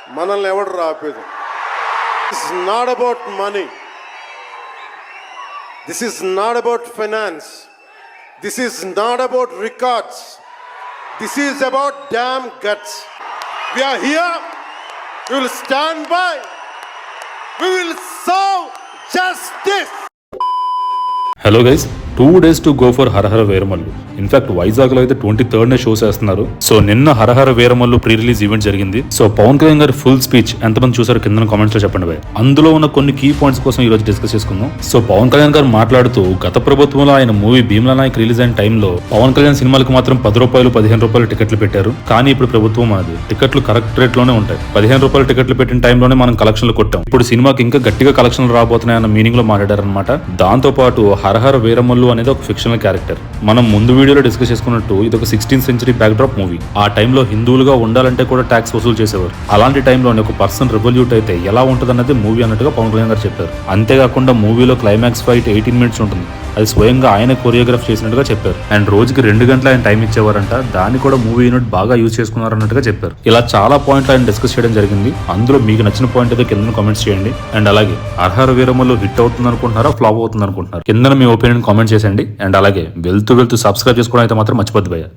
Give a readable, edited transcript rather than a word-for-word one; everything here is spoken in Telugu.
మనల్ని ఎవడు రాపేది. It's not about money. This is not about finance. This is not about records. This is about damn guts. We are here. We will stand by. We will serve justice. Hello guys, 2 days to go for Hara Hara Veeramallu. In fact Vizag లో అయితే 23rd షోస్ వేస్తున్నారు. సో నిన్న హరహర వీరమల్లు ప్రీ రిలీజ్ ఈవెంట్ జరిగింది. సో పవన్ కళ్యాణ్ గారి ఫుల్ స్పీచ్ ఎంతమంది చూసారు కింద కామెంట్స్ లో చెప్పండి భయ్. అందులో ఉన్న కొన్ని కీ పాయింట్స్ కోసం ఈ రోజు డిస్కస్ చేసుకుందాం. సో పవన్ కళ్యాణ్ గారు మాట్లాడుతూ గత ప్రభుత్వంలో ఆయన మూవీ భీమ్లా నాయక్ రిలీజ్ అయిన టైంలో పవన్ కళ్యాణ్ సినిమాలకు మాత్రం ₹10 ₹15 టికెట్లు పెట్టారు. కానీ ఇప్పుడు ప్రభుత్వం మనది టికెట్లు కరెక్ట్ రేట్ లోనే ఉంటాయి. ₹15 టికెట్లు పెట్టిన టైంలోనే మనం కలెక్షన్లు కొట్టాం. ఇప్పుడు సినిమాకి ఇంకా గట్టిగా కలెక్షన్లు రాబోతున్నాయన్న మీనింగ్ లో మాట్లాడారనమాట. దాంతో పాటు హరహర వీరమల్లు అనేది ఒక ఫిక్షనల్ క్యారెక్టర్. మనం ముందు వీడియోలో డిస్కస్ చేసుకున్నట్టు ఇది ఒక 16th century back drop movie. ఆ టైంలో హిందువులుగా ఉండాలంటే కూడా ట్యాక్స్ వసూలు చేసేవారు. అలాంటి టైంలోనే ఒక పర్సన్ రివల్యూట్ అయితే ఎలా ఉంటుంది అన్నది మూవీ అన్నట్టుగా పవన్ కళ్యాణ్ గారు చెప్పారు. అంతేకాకుండా మూవీలో క్లైమాక్స్ ఫైట్ 18 minutes ఉంటుంది. అది స్వయంగా ఆయన కొరియోగ్రాఫ్ చేసినట్టుగా చెప్పారు. అండ్ రోజుకి 2 గంటలు ఆయన టైం ఇచ్చేవారంట. దాన్ని కూడా మూవీ యూనిట్ బాగా యూజ్ చేసుకున్నారన్నట్టుగా చెప్పారు. ఇలా చాలా పాయింట్లు ఆయన డిస్కస్ చేయడం జరిగింది. అందులో మీకు నచ్చిన పాయింట్ అయితే కింద కామెంట్స్ చేయండి. అండ్ అలాగే హరహర వీరమల్లు హిట్ అవుతుంది అనుకుంటున్నారా, ఫ్లాప్ అవుతుంది అనుకుంటున్నారు, కింద మీ ఒపీనియన్ కామెంట్ చేయండి. అండ్ అలాగే వెళ్తూ సబ్స్క్రైబ్ చేసుకోవడం అయితే మాత్రం మర్చిపోద్దు భయ్యా.